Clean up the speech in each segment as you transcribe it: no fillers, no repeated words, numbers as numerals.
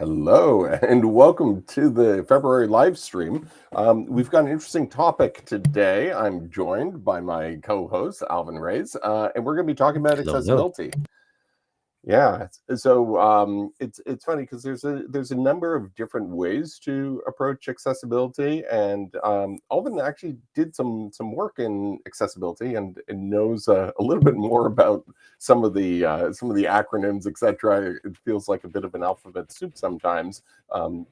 Hello and welcome to the February live stream. We've got an interesting topic today. I'm joined by my co-host Alvin Reyes, and we're going to be talking about Hello, hello. accessibility. Yeah, so it's funny because there's a number of different ways to approach accessibility, and Alvin actually did some work in accessibility and knows a little bit more about some of the acronyms, etc. It feels like a bit of an alphabet soup sometimes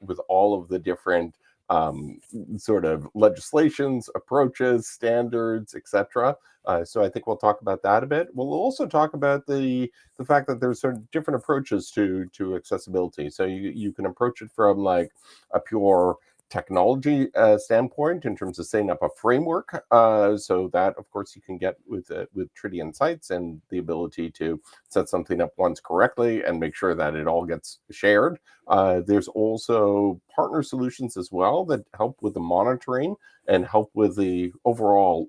with all of the different um, sort of legislations, approaches, standards, etc. So I think we'll talk about that a bit. We'll also talk about the fact that there's sort of different approaches to accessibility. So you can approach it from like a pure technology standpoint in terms of setting up a framework. So that, of course, you can get with Tridion sites and the ability to set something up once correctly and make sure that it all gets shared. There's also partner solutions as well that help with the monitoring and help with the overall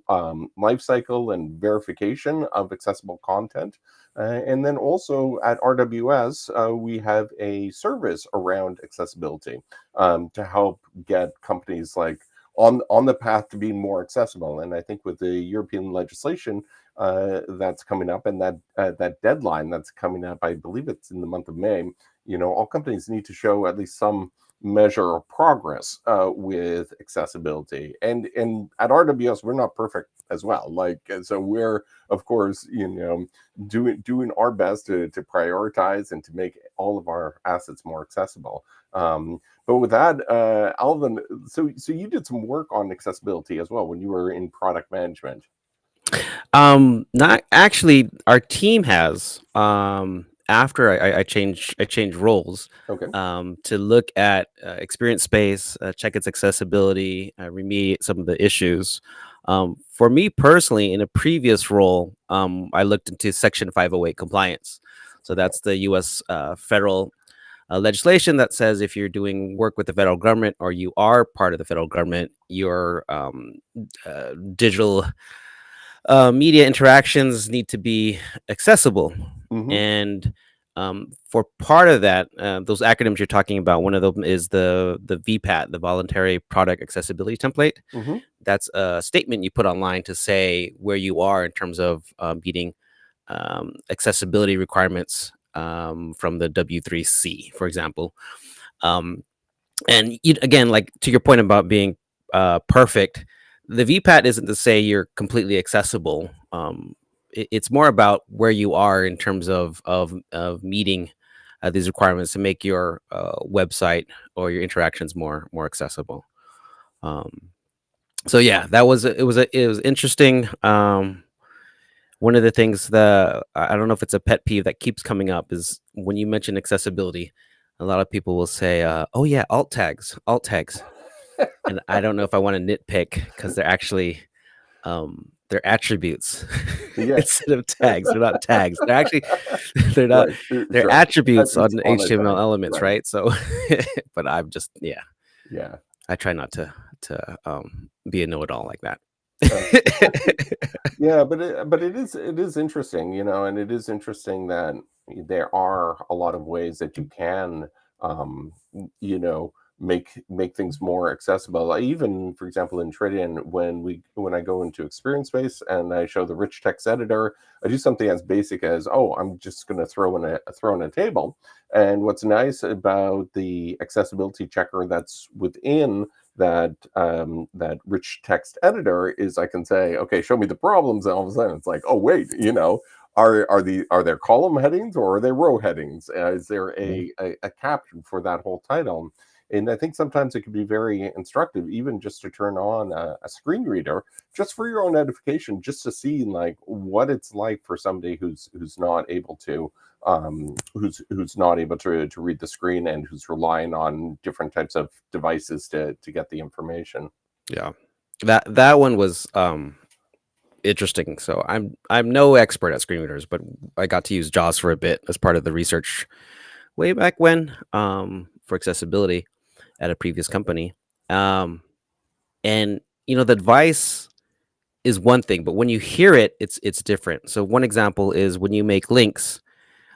life cycle and verification of accessible content. And then also at RWS, we have a service around accessibility to help get companies like on the path to being more accessible. And I think with the European legislation that's coming up and that deadline that's coming up, I believe it's in the month of May. All companies need to show at least some measure of progress with accessibility. And at RWS, we're not perfect as well. So we're, of course, doing our best to prioritize and to make all of our assets more accessible. But with that, Alvin, so you did some work on accessibility as well when you were in product management. Not actually. Our team has. After I changed roles. Okay. To look at experience space, check its accessibility, remediate some of the issues. For me personally, in a previous role, I looked into Section 508 compliance. So that's the U.S. Federal legislation that says if you're doing work with the federal government or you are part of the federal government, your digital media interactions need to be accessible. Mm-hmm. And for part of that, those acronyms you're talking about, one of them is the VPAT, the Voluntary Product Accessibility Template. Mm-hmm. That's a statement you put online to say where you are in terms of meeting accessibility requirements from the W3C, for example. And again, like to your point about being perfect, the VPAT isn't to say you're completely accessible. It's more about where you are in terms of meeting these requirements to make your website or your interactions more accessible. So yeah, it was interesting. One of the things that I don't know if it's a pet peeve that keeps coming up is when you mention accessibility, a lot of people will say, "Oh yeah, alt tags," and I don't know if I want to nitpick because they're attributes Yeah. instead of tags. They're not tags. They're actually they're not Right. they're Sure. attributes on Attributes on a HTML tag. elements, Right. right? So, but I'm just Yeah. I try not to be a know-it-all like that. Uh, yeah, but it is interesting, and it is interesting that there are a lot of ways that you can, you know, make things more accessible. Even, for example, in Tridion, when I go into Experience Space and I show the rich text editor, I do something as basic as, oh, I'm just going to throw in a table. And what's nice about the accessibility checker that's within that rich text editor is I can say, okay, show me the problems, and all of a sudden it's like, oh wait, are there column headings or are there row headings? Is there a caption for that whole title? And I think sometimes it can be very instructive, even just to turn on a screen reader, just for your own edification, just to see like what it's like for somebody who's not able to who's not able to read the screen and who's relying on different types of devices to get the information. Yeah, that one was interesting. So I'm no expert at screen readers, but I got to use JAWS for a bit as part of the research way back when for accessibility at a previous company. And the advice is one thing, but when you hear it, it's different. So one example is when you make links,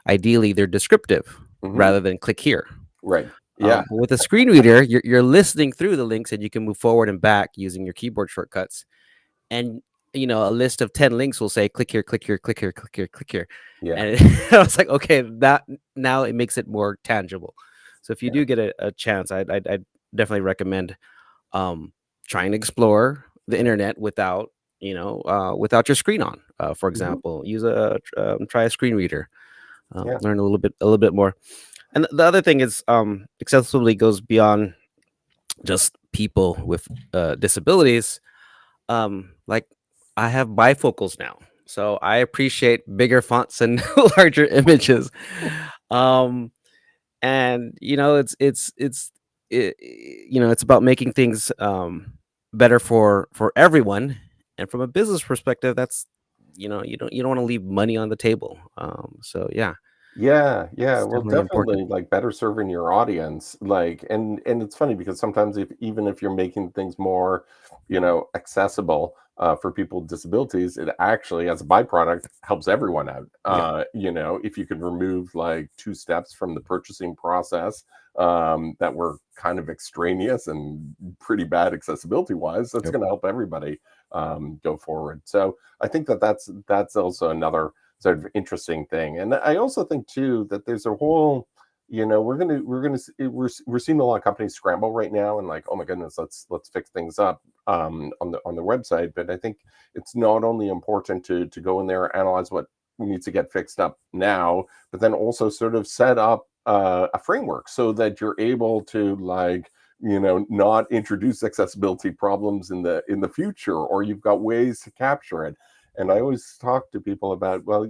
ideally they're descriptive Mm-hmm. rather than click here. Right. Yeah. But with a screen reader, you're listening through the links, and you can move forward and back using your keyboard shortcuts. And a list of 10 links will say click here, click here, click here, click here, click here. Yeah. And I was like, okay, that now it makes it more tangible. So if you Yeah. do get a chance, I'd definitely recommend um, trying to explore the internet without your screen on. For Mhm. example, try a screen reader, Yeah. learn a little bit more. And the other thing is, accessibility goes beyond just people with disabilities. Like, I have bifocals now, so I appreciate bigger fonts and larger images. Um, and it's about making things better for everyone. And from a business perspective, that's you don't want to leave money on the table. So yeah, Yeah, yeah. it's Well, definitely important. definitely like better serving your audience. Like, and it's funny because sometimes if even if you're making things more, accessible for people with disabilities, it actually, as a byproduct, helps everyone out. Yeah. If you can remove like two steps from the purchasing process that were kind of extraneous and pretty bad accessibility wise, that's Yep. going to help everybody go forward. So I think that's also another sort of interesting thing. And I also think too that there's a whole, we're seeing a lot of companies scramble right now and like, oh my goodness, let's fix things up on the website. But I think it's not only important to go in there, analyze what needs to get fixed up now, but then also sort of set up a framework so that you're able to like not introduce accessibility problems in the future, or you've got ways to capture it. And I always talk to people about, well,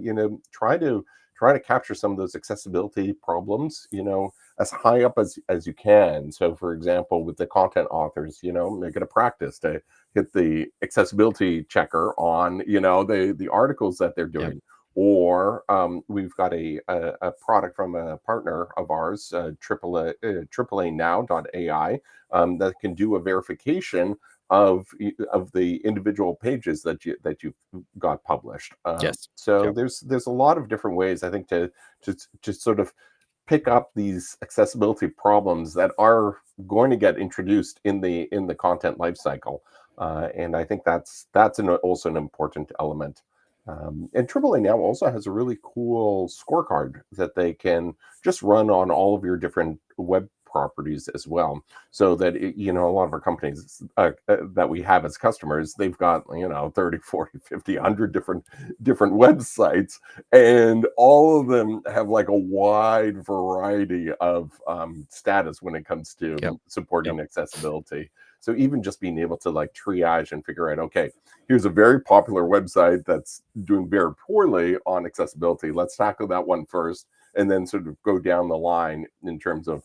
try to capture some of those accessibility problems, as high up as you can. So, for example, with the content authors, make it a practice to hit the accessibility checker on, the articles that they're Yep. doing. Or we've got a product from a partner of ours, AAA now.ai, that can do a verification of the individual pages that you've got published. Yes. So Yep. there's a lot of different ways, I think, to sort of pick up these accessibility problems that are going to get introduced in the content lifecycle. And I think also an important element. And AAA now also has a really cool scorecard that they can just run on all of your different web properties as well, so that a lot of our companies that we have as customers, they've got 30, 40, 50, 100 different websites, and all of them have like a wide variety of status when it comes Yep. to Yep. supporting accessibility. So even just being able to like triage and figure out, okay, here's a very popular website that's doing very poorly on accessibility, let's tackle that one first, and then sort of go down the line in terms of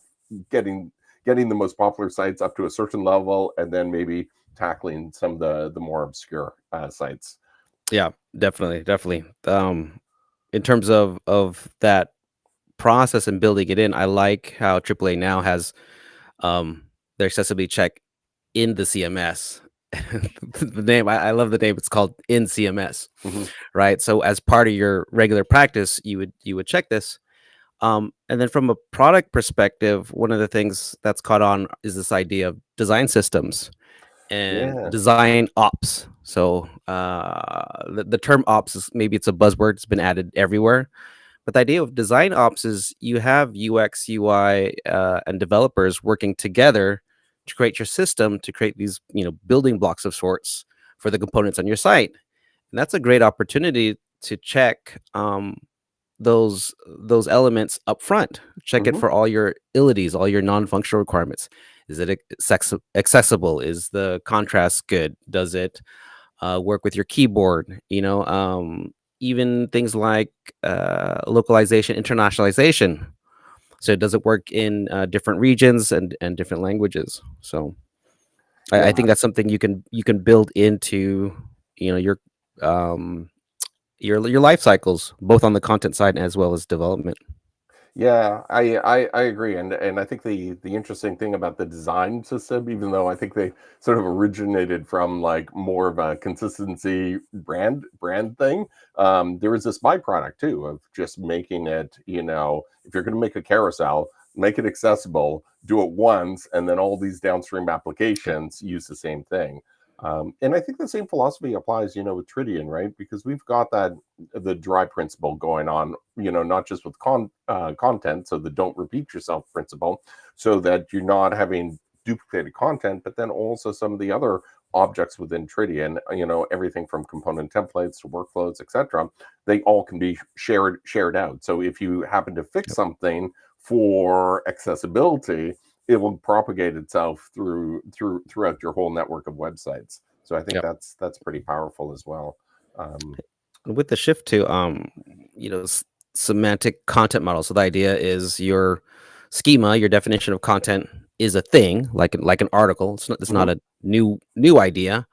getting getting the most popular sites up to a certain level, and then maybe tackling some of the more obscure sites. Yeah, definitely, definitely. In terms of that process and building it in, I like how AAA now has um their accessibility check in the CMS. The name, I love the name. It's called in CMS, Hmm. right? So as part of your regular practice, you would check this. And then from a product perspective, one of the things that's caught on is this idea of design systems and Yeah. design ops. So the term ops is, maybe it's a buzzword. It's been added everywhere. But the idea of design ops is you have UX, UI, and developers working together to create your system, to create these building blocks of sorts for the components on your site. And that's a great opportunity to check those elements up front. Check it Hmm. for all your illities, all your non-functional requirements. Is it accessible? Is the contrast good? Does it work with your keyboard? Even things like localization, internationalization. So does it work in different regions and different languages? So I Yeah. think that's something you can build into you know your um, your life cycles, both on the content side as well as development. Yeah, I agree, and I think the interesting thing about the design system, even though I think they sort of originated from like more of a consistency brand thing, there was this byproduct too of just making it, if you're going to make a carousel, make it accessible, do it once, and then all these downstream Yep. applications use the same thing. And I think the same philosophy applies, with Tridion, right? Because we've got that the dry principle going on, not just with content, so the don't repeat yourself principle, so that you're not having duplicated content, but then also some of the other objects within Tridion, everything from component templates to workflows, etc. They all can be shared out. So if you happen to fix Yep. something for accessibility, it will propagate itself throughout your whole network of websites. So I think Yep. that's pretty powerful as well. Um, And with the shift to semantic content model. So the idea is your schema, your definition of content is a thing, like an article. It's not mhm. a new idea,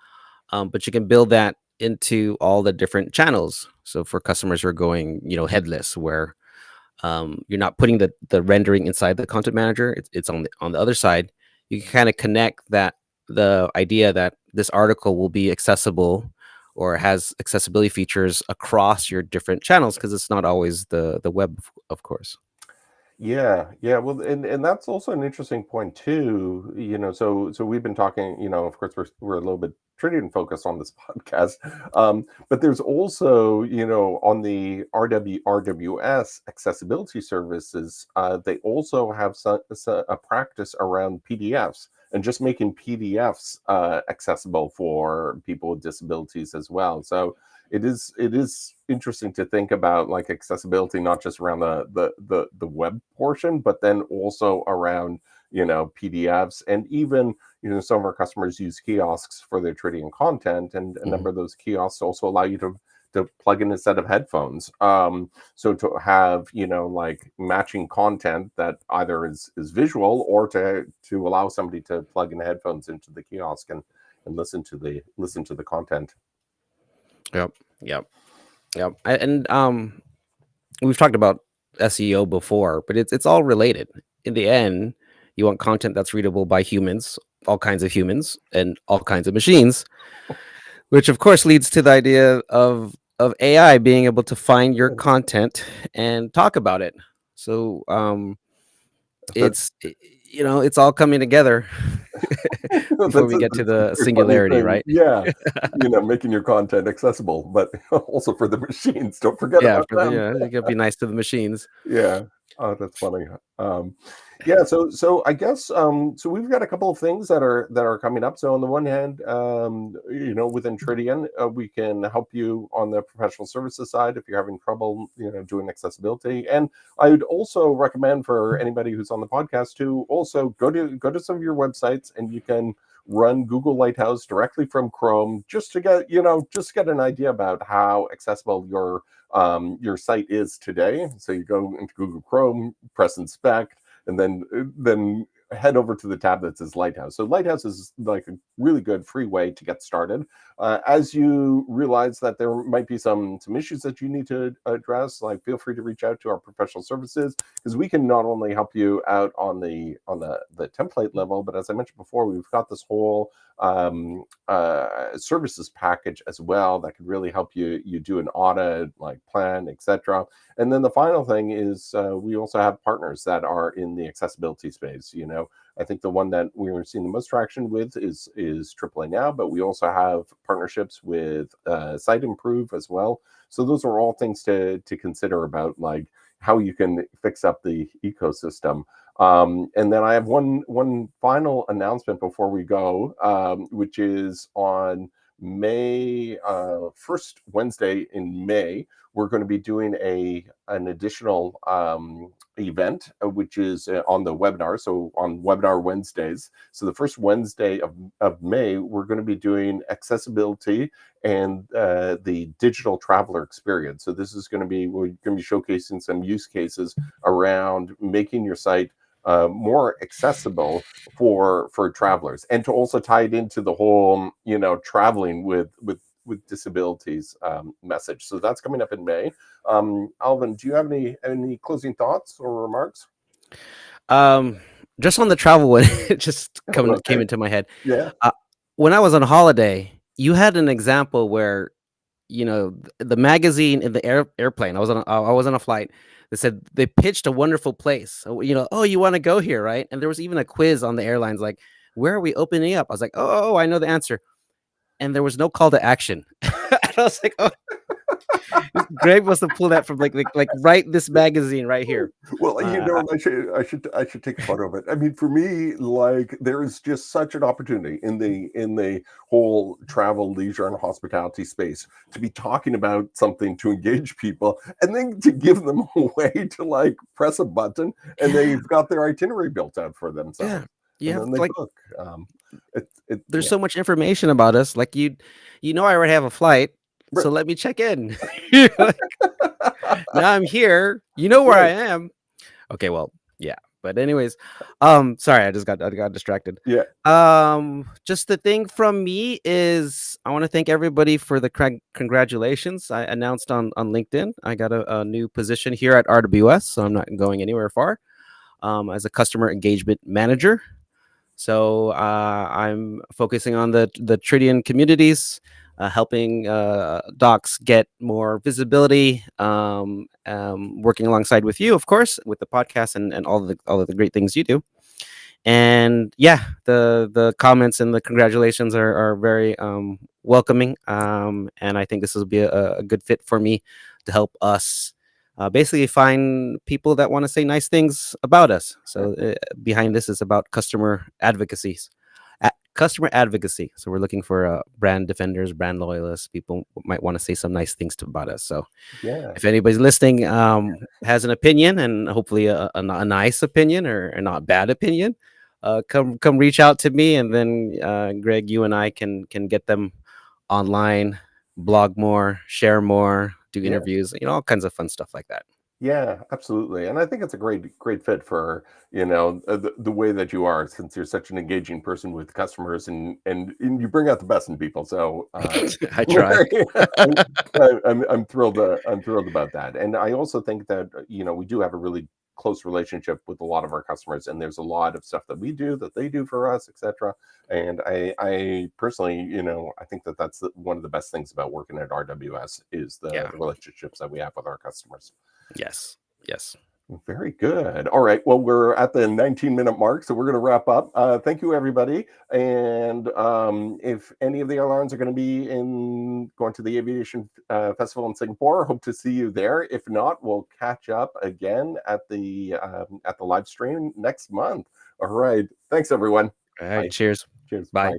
but you can build that into all the different channels. So for customers who are going, headless, where you're not putting the rendering inside the content manager, it's on the other side. You can kind of connect that the idea that this article will be accessible or has accessibility features across your different channels, because it's not always the web, of course. Yeah, yeah. Well, and that's also an interesting point too. So we've been talking. Of course, we're a little bit Tridian focused on this podcast, but there's also on the RWS accessibility services, they also have a practice around PDFs and just making PDFs accessible for people with disabilities as well. So it is interesting to think about like accessibility not just around the web portion, but then also around PDFs, and even some of our customers use kiosks for their trading content, and a Mhm. number of those kiosks also allow you to plug in a set of headphones, so to have like matching content that either is visual, or to allow somebody to plug in headphones into the kiosk and listen to the content. Yep. Yep. Yep. And we've talked about SEO before, but it's all related. In the end, you want content that's readable by humans, all kinds of humans, and all kinds of machines, which of course leads to the idea of AI being able to find your content and talk about it. So it's all coming together before we get to That's a the very funny singularity, thing. right? Yeah, making your content accessible, but also for the machines. Don't forget Yeah, about for the them. you gotta be nice to the machines. Yeah. Oh, that's funny. Yeah, so I guess so we've got a couple of things that are coming up. So on the one hand, within Tridion, we can help you on the professional services side if you're having trouble, doing accessibility. And I would also recommend for anybody who's on the podcast to also go to some of your websites, and you can run Google Lighthouse directly from Chrome, just to get an idea about how accessible your site is today. So you go into Google Chrome, press inspect, and then head over to the tab that says Lighthouse. So Lighthouse is like a really good free way to get started. As you realize that there might be some issues that you need to address, like feel free to reach out to our professional services, because we can not only help you out on the template level, but as I mentioned before, we've got this whole services package as well that could really help you do an audit, like plan, etc. And then the final thing is, we also have partners that are in the accessibility space. I think the one that we're seeing the most traction with is AAA now, but we also have partnerships with Site Improve as well. So those are all things to consider about, like, how you can fix up the ecosystem. And then I have one final announcement before we go, which is on May first Wednesday in May. We're going to be doing an additional event, which is on the webinar. So on webinar Wednesdays. So the first Wednesday of May, we're going to be doing accessibility and the digital traveler experience. So this is we're going to be showcasing some use cases around making your site more accessible for travelers, and to also tie it into the whole traveling with disabilities message. So that's coming up in May. Alvin, do you have any closing thoughts or remarks? Um, just on the travel one, it just came Okay. into my head. Yeah. Uh, when I was on holiday, you had an example where the magazine in the airplane. I was on a flight. They said they pitched a wonderful place. So, oh, you want to go here, right? And there was even a quiz on the airlines, like, where are we opening up? I was like, oh, I know the answer. And there was no call to action. And I was like, oh, Greg must have pulled that from like right this magazine right here. Well, I should take a photo of it. I mean, for me, like there is just such an opportunity in the whole travel, leisure, and hospitality space to be talking about something to engage people, and then to give them a way to like press a button, and Yeah, they've got their itinerary built out for yeah. themselves, You and have then they like book. there's Yeah, so much information about us. Like I already have a flight, right, so let me check in. You're like, now I'm here. You know where I right, am. Okay, well, yeah. But anyways, sorry, I got distracted. yeah, Just the thing from me is I want to thank everybody for the congratulations. I announced on LinkedIn I got a new position here at RWS, so I'm not going anywhere far. As a customer engagement manager. So I'm focusing on the Tridion communities, helping docs get more visibility, working alongside with you, of course, with the podcast and all of the great things you do. And yeah, the comments and the congratulations are very welcoming. And I think this will be a good fit for me to help us basically find people that want to say nice things about us. right. So behind this is about customer advocacy. So we're looking for brand defenders, brand loyalists, people who might want to say some nice things about us. So Yeah. if anybody's listening has an opinion, and hopefully a nice opinion or a not bad opinion, come reach out to me, and then Greg, you and I can get them online, blog more, share more, do Yeah. interviews, all kinds of fun stuff like that. Yeah, absolutely. And I think it's a great fit for, the way that you are, since you're such an engaging person with customers, and you bring out the best in people. So I try. I'm thrilled. I'm thrilled about that. And I also think that, we do have a really close relationship with a lot of our customers, and there's a lot of stuff that we do that they do for us, etc. And I personally, I think that that's one of the best things about working at RWS is the Yeah. relationships that we have with our customers. Yes. Yes. Very good. All right. Well, we're at the 19-minute mark, so we're going to wrap up. Thank you, everybody. And if any of the airlines are going to be going to the aviation festival in Singapore, hope to see you there. If not, we'll catch up again at the live stream next month. All right. Thanks, everyone. All right. Bye. Cheers. Cheers. Bye. Bye.